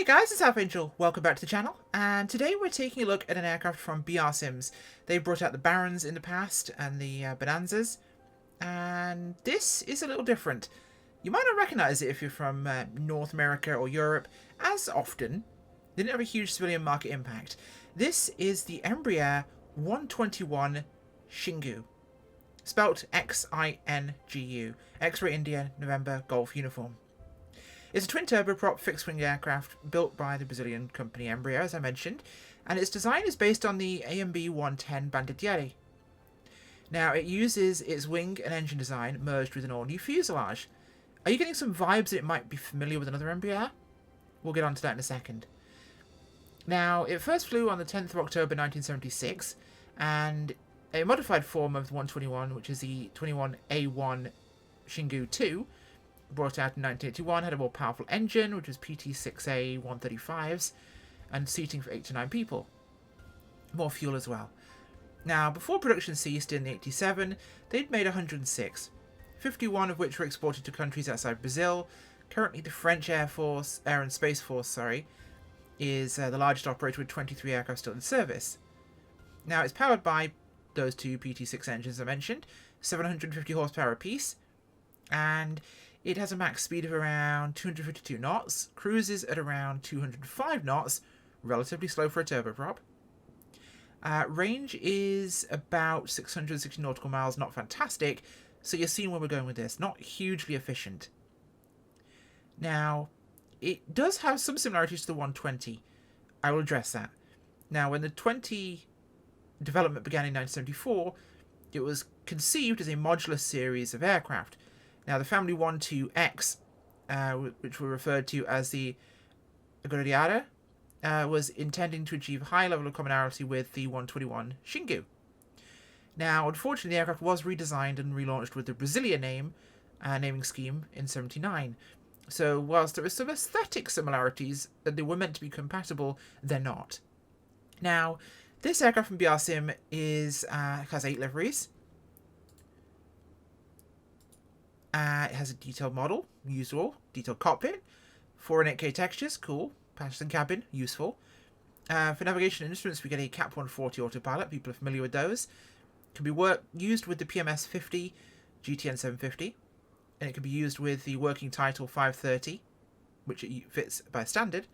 Guys, it's Angel. Welcome back to the channel, and today we're taking a look at an aircraft from BRSIMs. They brought out the Barons in the past and the Bonanzas, and this is a little different. You might not recognise it if you're from North America or Europe, as often. They didn't have a huge civilian market impact. This is the Embraer E121 XINGU, spelt XINGU, X-ray India November Golf uniform. It's a twin turboprop fixed-wing aircraft built by the Brazilian company Embraer, as I mentioned, and its design is based on the AMB 110 Banditieri. Now, it uses its wing and engine design merged with an all-new fuselage. Are you getting some vibes that it might be familiar with another Embraer? We'll get onto that in a second. Now, it first flew on the 10th of October 1976, and a modified form of the 121, which is the 21A1 XINGU 2, brought out in 1981, had a more powerful engine, which was PT6A 135s, and seating for 8 to 9 people. More fuel as well. Now, before production ceased in 1987, they'd made 106, 51 of which were exported to countries outside Brazil. Currently, the French Air and Space Force, is the largest operator with 23 aircraft still in service. Now, it's powered by those two PT6 engines I mentioned, 750 horsepower apiece, and it has a max speed of around 252 knots, cruises at around 205 knots, relatively slow for a turboprop. Range is about 660 nautical miles, not fantastic, so you're seeing where we're going with this. Not hugely efficient. Now, it does have some similarities to the 120. I will address that. Now, when the 20 development began in 1974, it was conceived as a modular series of aircraft. Now, the Family 1-2X, which were referred to as the Embraer, was intending to achieve a high level of commonality with the 121 XINGU. Now, unfortunately, the aircraft was redesigned and relaunched with the Brazilian naming scheme in '79. So, whilst there are some aesthetic similarities that they were meant to be compatible, they're not. Now, this aircraft from BRSIM has 8 liveries. It has a detailed model, usual. Detailed cockpit. 4 and 8K textures, cool. Passenger and cabin, useful. For navigation and instruments, we get a CAP 140 autopilot. People are familiar with those. Can be used with the PMS 50, GTN 750. And it can be used with the working title 530, which it fits by standard.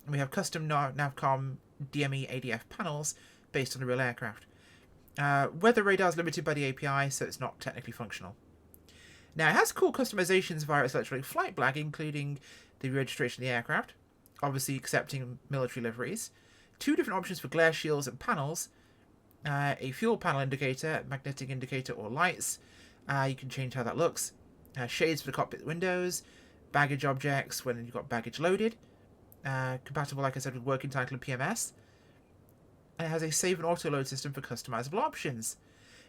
And we have custom Navcom DME ADF panels based on the real aircraft. Weather radar is limited by the API, so it's not technically functional. Now, it has cool customizations via its electronic flight bag, including the registration of the aircraft, obviously accepting military liveries, 2 different options for glare shields and panels, a fuel panel indicator, magnetic indicator, or lights. You can change how that looks. Shades for the cockpit windows, baggage objects when you've got baggage loaded, compatible, like I said, with working title and PMS, and it has a save and auto load system for customizable options.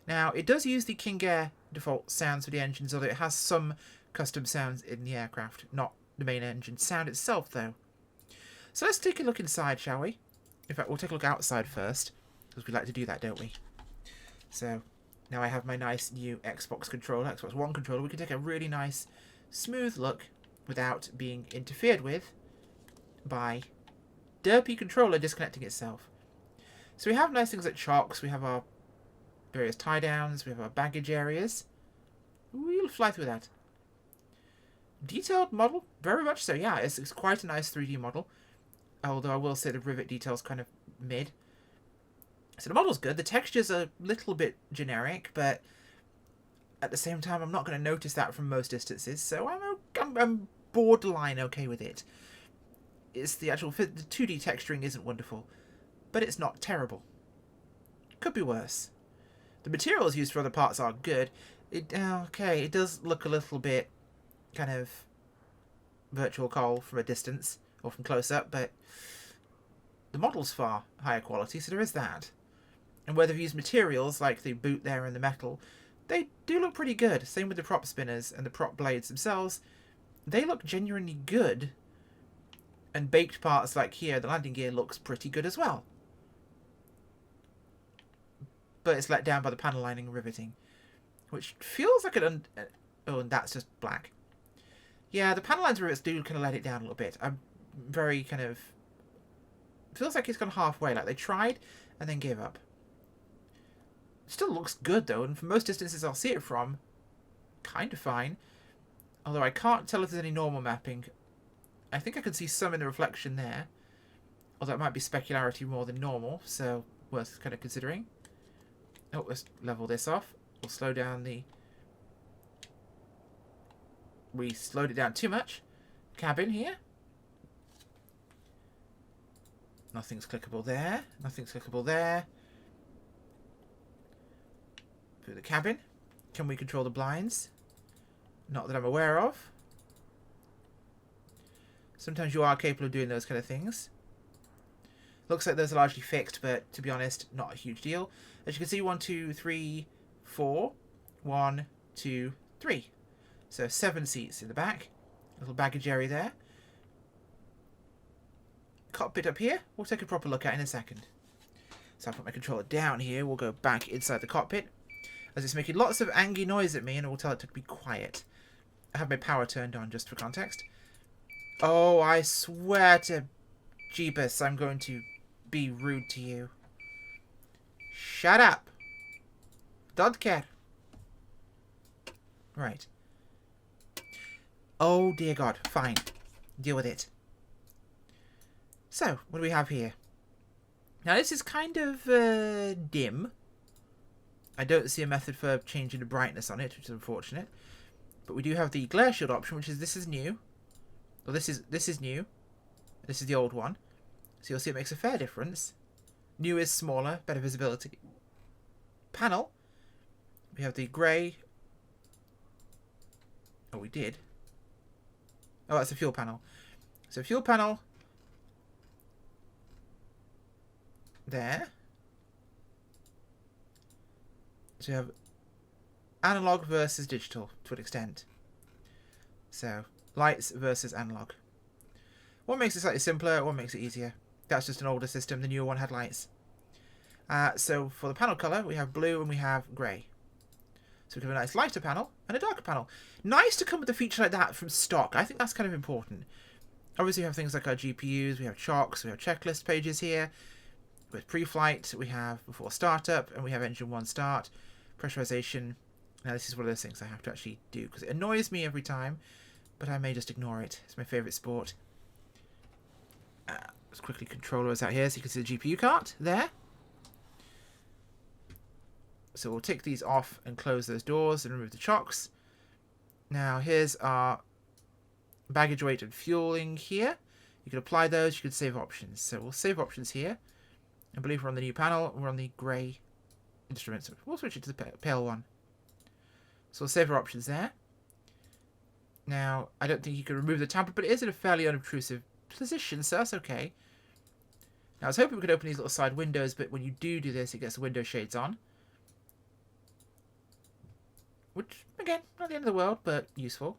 Now, it does use the King Air default sounds for the engines, although it has some custom sounds in the aircraft, not the main engine sound itself, though. So let's take a look inside, shall we? In fact, we'll take a look outside first, because we like to do that, don't we? So, now I have my nice new Xbox One controller. We can take a really nice, smooth look without being interfered with by derpy controller disconnecting itself. So we have nice things like chocks, we have our various tie-downs, we have our baggage areas. We'll fly through that. Detailed model? Very much so, yeah. It's quite a nice 3D model. Although I will say the rivet detail's kind of mid. So the model's good. The texture's a little bit generic, but at the same time, I'm not going to notice that from most distances, so I'm borderline okay with it. It's the 2D texturing isn't wonderful, but it's not terrible. Could be worse. The materials used for other parts are good. It does look a little bit kind of virtual coal from a distance or from close up, but the model's far higher quality, so there is that. And where they've used materials like the boot there and the metal, they do look pretty good. Same with the prop spinners and the prop blades themselves. They look genuinely good. And baked parts like here, the landing gear looks pretty good as well. But it's let down by the panel lining and riveting, which feels like an oh, and that's just black. Yeah, the panel lines rivets do kind of let it down a little bit. I'm very kind of... feels like it's gone halfway. Like they tried and then gave up. Still looks good though, and from most distances I'll see it from, kind of fine. Although I can't tell if there's any normal mapping. I think I can see some in the reflection there. Although it might be specularity more than normal, so worth kind of considering. Oh, let's level this off. We'll slow down the... we slowed it down too much. Cabin here. Nothing's clickable there. Nothing's clickable there. Through the cabin. Can we control the blinds? Not that I'm aware of. Sometimes you are capable of doing those kind of things. Looks like those are largely fixed, but to be honest, not a huge deal. As you can see, 1, 2, 3, 4. 1, 2, 3. So 7 seats in the back. Little baggage area there. Cockpit up here. We'll take a proper look at in a second. So I'll put my controller down here. We'll go back inside the cockpit. As it's making lots of angry noise at me, and I will tell it to be quiet. I have my power turned on just for context. Oh, I swear to Jeebus, I'm going to be rude to you. Shut up. Don't care. Right. Oh, dear God. Fine. Deal with it. So, what do we have here? Now, this is kind of dim. I don't see a method for changing the brightness on it, which is unfortunate. But we do have the glare shield option, which is this is new. Well, this is new. This is the old one. So you'll see it makes a fair difference. New is smaller, better visibility. Panel. We have the grey. Oh, we did. Oh, that's the fuel panel. So fuel panel. There. So you have analog versus digital to an extent. So lights versus analog. One makes it slightly simpler, one makes it easier. That's just an older system. The newer one had lights. So for the panel colour, we have blue and we have grey. So we have a nice lighter panel and a darker panel. Nice to come with a feature like that from stock. I think that's kind of important. Obviously we have things like our GPUs, we have chocks, we have checklist pages here. With pre-flight, we have before startup, and we have engine 1 start. Pressurization. Now this is one of those things I have to actually do, because it annoys me every time, but I may just ignore it. It's my favourite sport. Let's quickly control those out here so you can see the GPU cart there. So we'll take these off and close those doors and remove the chocks. Now here's our baggage weight and fueling here. You can apply those, you can save options. So we'll save options here. I believe we're on the new panel, we're on the grey instruments. We'll switch it to the pale one. So we'll save our options there. Now, I don't think you can remove the tablet, but it is in a fairly unobtrusive position, so that's okay. Now, I was hoping we could open these little side windows, but when you do this, it gets the window shades on. Which, again, not the end of the world, but useful.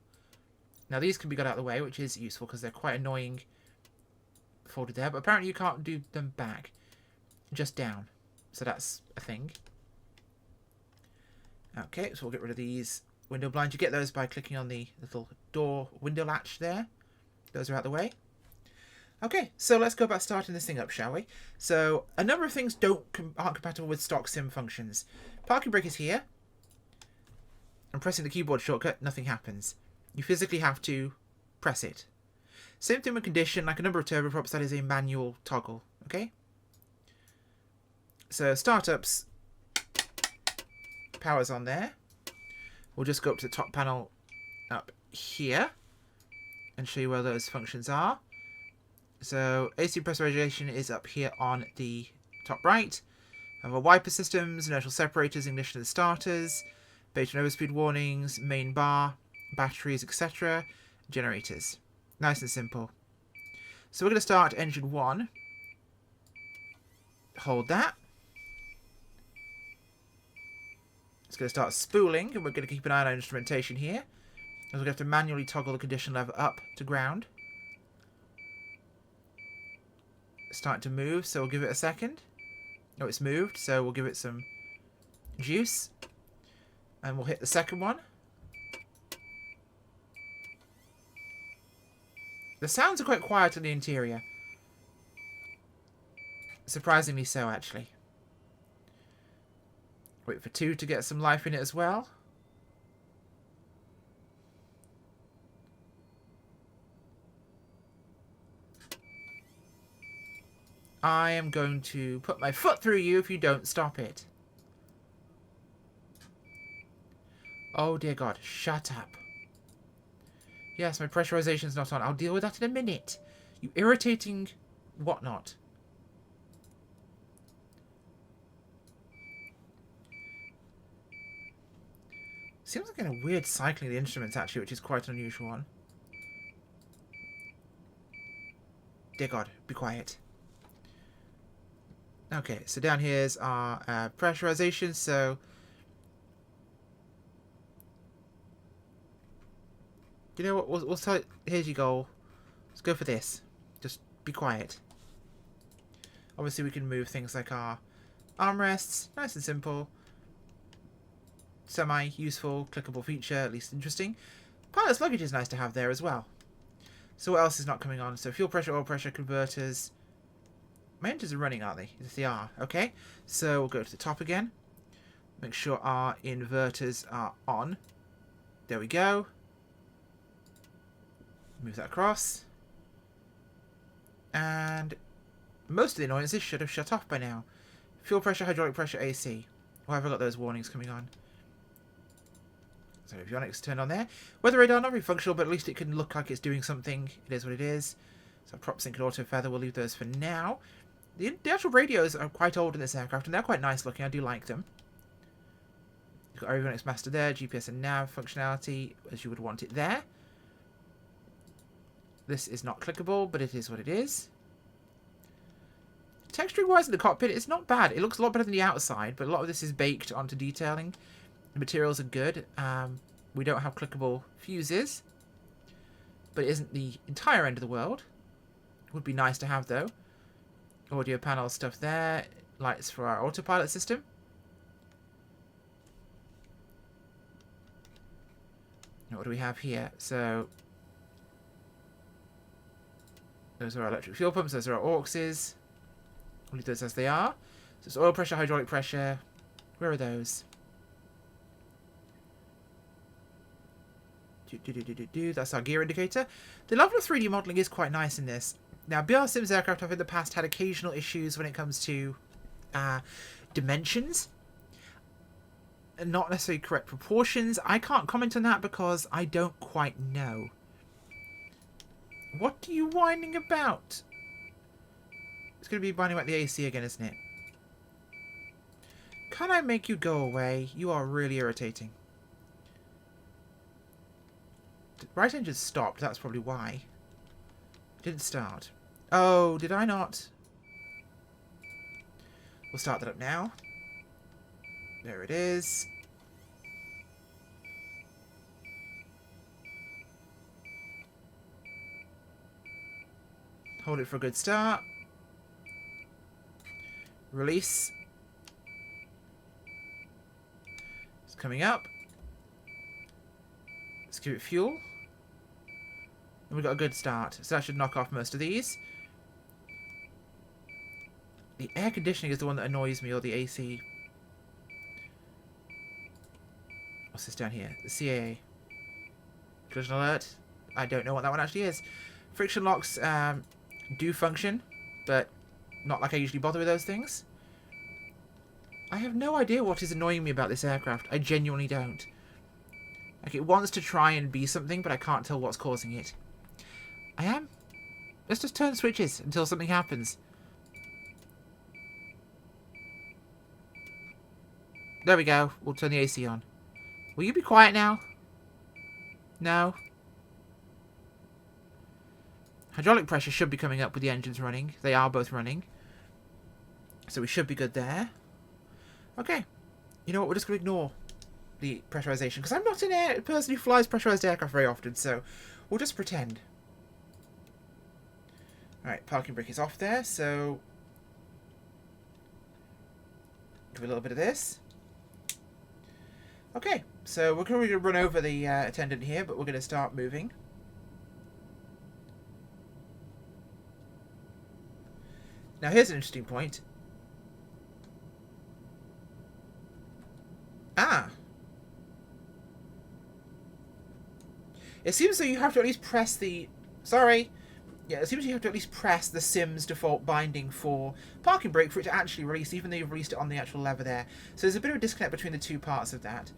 Now, these can be got out of the way, which is useful because they're quite annoying folded there, but apparently you can't do them back. Just down. So that's a thing. Okay, so we'll get rid of these window blinds. You get those by clicking on the little door window latch there. Those are out the way. Okay, so let's go about starting this thing up, shall we? So a number of things aren't compatible with stock sim functions. Parking brake is here. I'm pressing the keyboard shortcut, nothing happens. You physically have to press it. Same thing with condition, like a number of turboprops, that is a manual toggle, okay? So startups, power's on there. We'll just go up to the top panel up here and show you where those functions are. So AC pressurization is up here on the top right. We have our wiper systems, inertial separators, ignition of the starters, beta and overspeed warnings, main bar, batteries, etc. Generators. Nice and simple. So we're going to start engine 1. Hold that. It's going to start spooling, and we're going to keep an eye on our instrumentation here. As we're going to have to manually toggle the condition lever up to ground. It's starting to move, so we'll give it a second. Oh, it's moved, so we'll give it some juice. And we'll hit the second one. The sounds are quite quiet in the interior. Surprisingly so, actually. Wait for 2 to get some life in it as well. I am going to put my foot through you if you don't stop it. Oh dear God, shut up. Yes, my pressurization's not on. I'll deal with that in a minute. You irritating whatnot. Seems like a weird cycling of the instruments, actually, which is quite an unusual one. Dear God, be quiet. Okay, so down here's our pressurization, so... You know what, we'll tell it, here's your goal. Let's go for this. Just be quiet. Obviously we can move things like our armrests, nice and simple. Semi-useful, clickable feature, at least interesting. Pilot's luggage is nice to have there as well. So what else is not coming on? So fuel pressure, oil pressure, converters. My engines are running, aren't they? Yes, they are. Okay, so we'll go to the top again. Make sure our inverters are on. There we go. Move that across. And most of the annoyances should have shut off by now. Fuel pressure, hydraulic pressure, AC. Why have I got those warnings coming on? So avionics turned on there. Weather radar not very functional, but at least it can look like it's doing something. It is what it is. So prop sync and auto feather, we'll leave those for now. The actual radios are quite old in this aircraft, and they're quite nice looking. I do like them. You've got avionics master there, GPS and nav functionality, as you would want it there. This is not clickable, but it is what it is. Texturing-wise in the cockpit, it's not bad. It looks a lot better than the outside, but a lot of this is baked onto detailing. The materials are good. We don't have clickable fuses, but it isn't the entire end of the world. Would be nice to have, though. Audio panel stuff there. Lights for our autopilot system. Now, what do we have here? So, those are our electric fuel pumps. Those are our auxes. We'll leave those as they are. So it's oil pressure, hydraulic pressure. Where are those? That's our gear indicator. The level of 3D modelling is quite nice in this. Now, BRSIM's aircraft have in the past had occasional issues when it comes to dimensions. And not necessarily correct proportions. I can't comment on that because I don't quite know. What are you whining about? It's going to be whining about the AC again, isn't it? Can I make you go away? You are really irritating. The right engine stopped, that's probably why. It didn't start. Oh, did I not? We'll start that up now. There it is. Hold it for a good start. Release. It's coming up. Let's give it fuel. And we've got a good start. So that should knock off most of these. The air conditioning is the one that annoys me, or the AC. What's this down here? The CAA. Collision alert. I don't know what that one actually is. Friction locks do function, but not like I usually bother with those things. I have no idea what is annoying me about this aircraft. I genuinely don't. Like, it wants to try and be something, but I can't tell what's causing it. I am. Let's just turn switches until something happens. There we go. We'll turn the AC on. Will you be quiet now? No? Hydraulic pressure should be coming up with the engines running. They are both running. So we should be good there. Okay. You know what? We're just going to ignore the pressurization, because I'm not a person who flies pressurized aircraft very often, so we'll just pretend. Alright, parking brake is off there, so do a little bit of this. Okay, so we're going to run over the attendant here, but we're going to start moving. Now here's an interesting point. Ah. It seems that you have to at least press the... Sorry. Yeah, it seems you have to at least press the Sim's default binding for parking brake for it to actually release, even though you've released it on the actual lever there. So there's a bit of a disconnect between the two parts of that.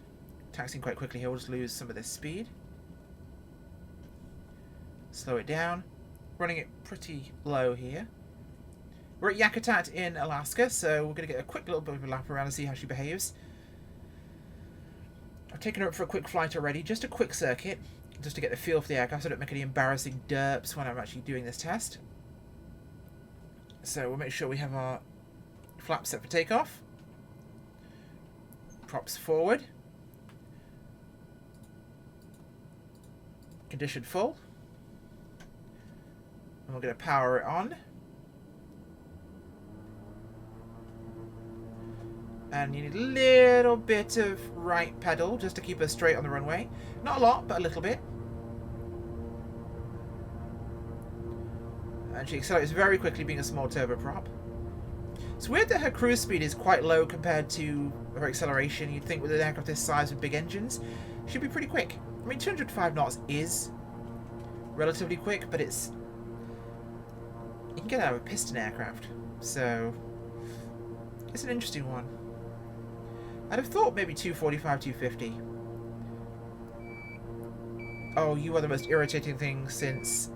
Taxiing quite quickly here, we'll just lose some of this speed. Slow it down. Running it pretty low here. We're at Yakutat in Alaska, so we're going to get a quick little bit of a lap around and see how she behaves. I've taken her up for a quick flight already, just a quick circuit. Just to get the feel for the aircraft so I don't make any embarrassing derps when I'm actually doing this test. So we'll make sure we have our flaps set for takeoff. Props forward. Condition full. And we're going to power it on. And you need a little bit of right pedal just to keep us straight on the runway. Not a lot, but a little bit. And she accelerates very quickly, being a small turboprop. It's weird that her cruise speed is quite low compared to her acceleration. You'd think with an aircraft this size with big engines, she'd be pretty quick. I mean, 205 knots is relatively quick, but it's... You can get out of a piston aircraft. So, it's an interesting one. I'd have thought maybe 245, 250. Oh, you are the most irritating thing since...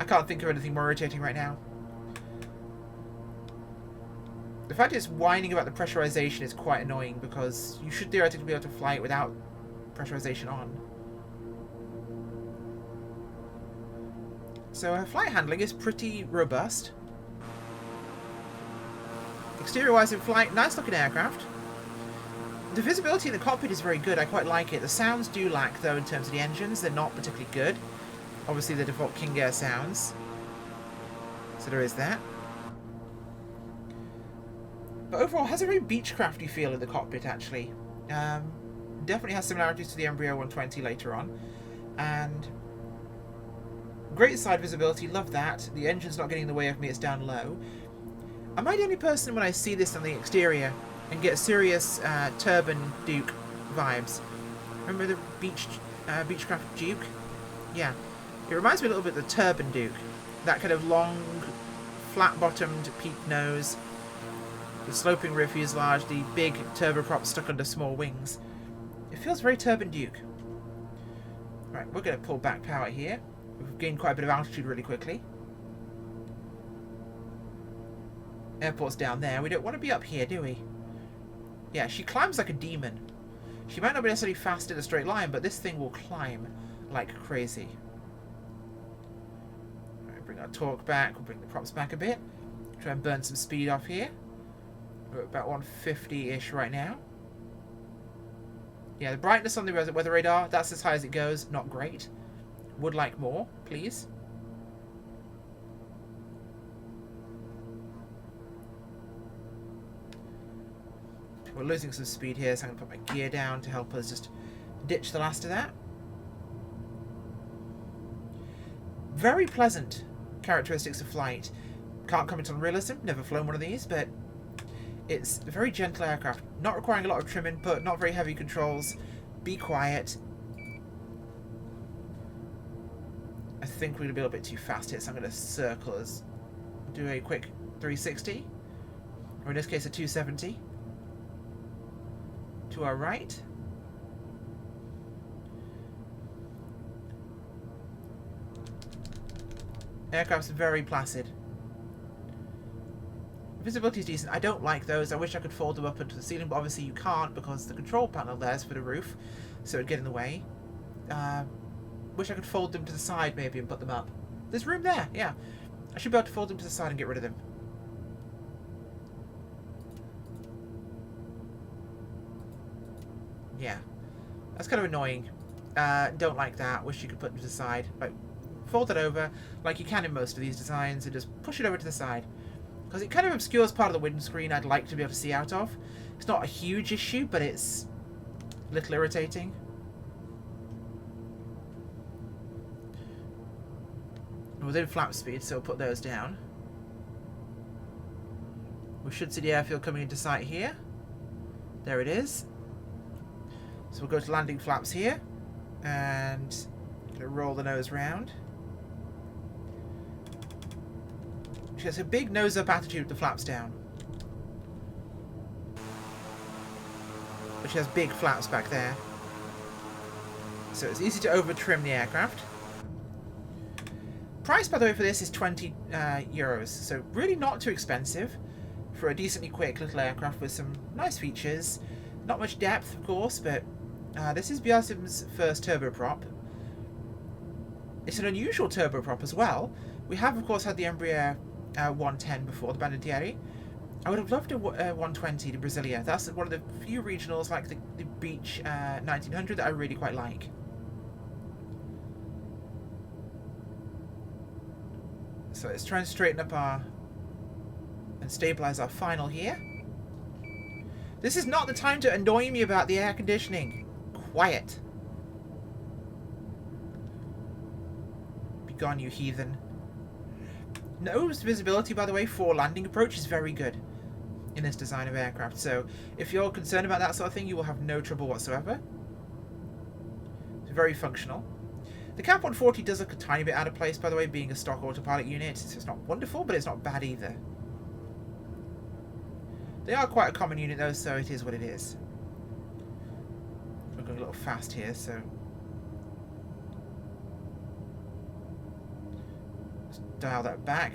I can't think of anything more irritating right now. The fact it's whining about the pressurization is quite annoying because you should theoretically be able to fly it without pressurization on. So her flight handling is pretty robust. Exterior-wise in flight, nice looking aircraft. The visibility in the cockpit is very good, I quite like it. The sounds do lack though in terms of the engines, they're not particularly good. Obviously the default King sounds. So there is that. But overall has a very Beechcrafty feel in the cockpit actually. Definitely has similarities to the Embraer E120 later on. And great side visibility, love that. The engine's not getting in the way of me, it's down low. Am I the only person when I see this on the exterior and get serious Turban Duke vibes? Remember the Beechcraft Duke? Yeah. It reminds me a little bit of the Turban Duke. That kind of long, flat-bottomed peak nose, the sloping rear fuselage, the big turboprop stuck under small wings. It feels very Turban Duke. Right, we're going to pull back power here. We've gained quite a bit of altitude really quickly. Airport's down there. We don't want to be up here, do we? Yeah, she climbs like a demon. She might not be necessarily fast in a straight line, but this thing will climb like crazy. Right, bring our torque back. We'll bring the props back a bit. Try and burn some speed off here. We're at about 150-ish right now. Yeah, the brightness on the weather radar, that's as high as it goes. Not great. Would like more, please. We're losing some speed here, so I'm going to put my gear down to help us just ditch the last of that. Very pleasant characteristics of flight. Can't comment on realism, never flown one of these, but it's a very gentle aircraft. Not requiring a lot of trim input, not very heavy controls. Be quiet. I think we're going to be a little bit too fast here, so I'm going to circle us. Do a quick 360. Or in this case, a 270. To our right. Aircraft's very placid. Visibility is decent. I don't like those. I wish I could fold them up into the ceiling, but obviously you can't because the control panel there's for the roof, so it'd get in the way. Wish I could fold them to the side maybe and put them up. There's room there, yeah. I should be able to fold them to the side and get rid of them. Yeah, that's kind of annoying. Don't like that. Wish you could put them to the side. Like, fold it over like you can in most of these designs and just push it over to the side. Because it kind of obscures part of the windscreen I'd like to be able to see out of. It's not a huge issue, but it's a little irritating. We're within flap speed, so we'll put those down. We should see the airfield coming into sight here. There it is. So we'll go to landing flaps here. And roll the nose round. She has a big nose up attitude with the flaps down. But she has big flaps back there. So it's easy to over trim the aircraft. Price, by the way, for this is 20 euros. So really not too expensive for a decently quick little aircraft with some nice features. Not much depth, of course, but this is BRSIM's first turboprop. It's an unusual turboprop as well. We have, of course, had the Embraer 110 before, the Bandieri. I would have loved a 120, the Brasilia. That's one of the few regionals like the Beach 1900 that I really quite like. So let's try and straighten up and stabilize our final here. This is not the time to annoy me about the air conditioning. Quiet. Be gone, you heathen. Nose visibility, by the way, for landing approach is very good in this design of aircraft. So if you're concerned about that sort of thing, you will have no trouble whatsoever. It's very functional. The Cap 140 does look a tiny bit out of place, by the way, being a stock autopilot unit. It's not wonderful, but it's not bad either. They are quite a common unit though, so it is what it is. We're going a little fast here, so let's dial that back.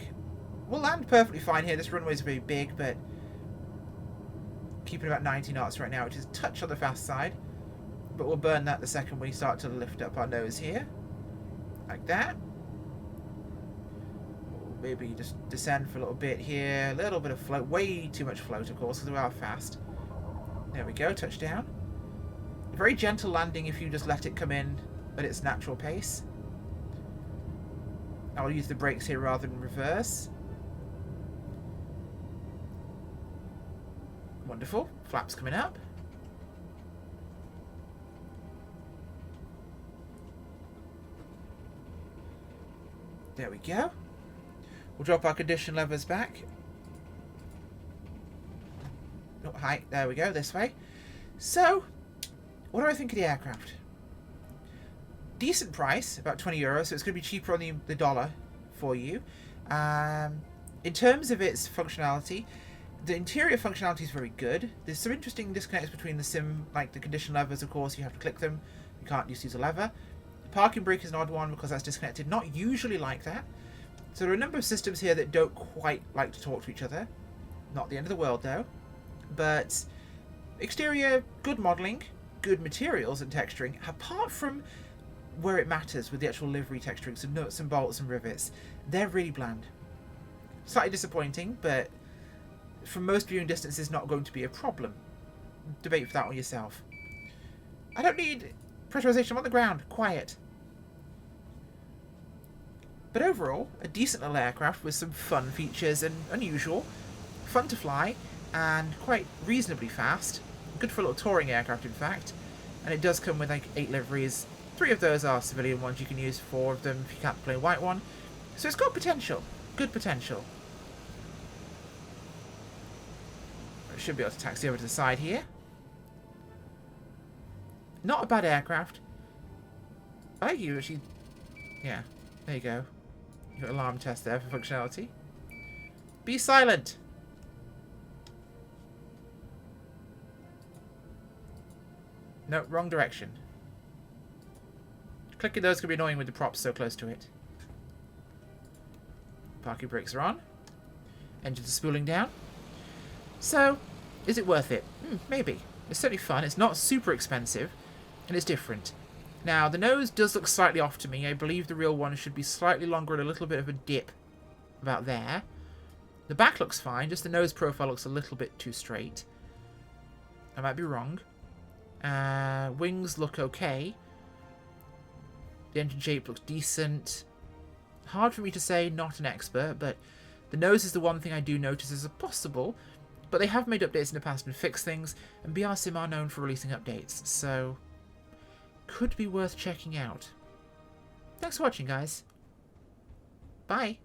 We'll land perfectly fine here. This runway is very big, but keeping about 90 knots right now, which is a touch on the fast side. But we'll burn that the second we start to lift up our nose here. Like that. Maybe just descend for a little bit here. A little bit of float. Way too much float, of course, because we are fast. There we go. Touchdown. A very gentle landing if you just let it come in at its natural pace. I'll use the brakes here rather than reverse. Wonderful. Flaps coming up. There we go. We'll drop our condition levers back. Oh, hi. There we go. This way. So, what do I think of the aircraft? Decent price, about 20 euros, so it's going to be cheaper on the dollar for you. In terms of its functionality, the interior functionality is very good. There's some interesting disconnects between the sim, like the condition levers, of course, you have to click them. You can't just use a lever. The parking brake is an odd one because that's disconnected. Not usually like that. So there are a number of systems here that don't quite like to talk to each other. Not the end of the world, though. But exterior, good modelling, good materials and texturing, apart from where it matters with the actual livery texturing, some nuts and bolts and rivets. They're really bland. Slightly disappointing, but from most viewing distances not going to be a problem. Debate for that one yourself. I don't need pressurization. I'm on the ground. Quiet. But overall, a decent little aircraft with some fun features and unusual. Fun to fly and quite reasonably fast. Good for a little touring aircraft, in fact. And it does come with like 8 liveries. 3 of those are civilian ones you can use, 4 of them if you can't play a white one. So it's got potential. Good potential. I should be able to taxi over to the side here. Not a bad aircraft. I think you actually... Yeah, there you go. You got alarm test there for functionality. Be silent! No, wrong direction. Clicking those can be annoying with the props so close to it. Parking brakes are on. Engines are spooling down. So, is it worth it? Maybe. It's certainly fun. It's not super expensive. And it's different. Now, the nose does look slightly off to me. I believe the real one should be slightly longer and a little bit of a dip about there. The back looks fine. Just the nose profile looks a little bit too straight. I might be wrong. Wings look okay. The engine shape looks decent. Hard for me to say, not an expert, but the nose is the one thing I do notice as a possible. But they have made updates in the past and fixed things, and BRSIM are known for releasing updates, so could be worth checking out. Thanks for watching, guys. Bye.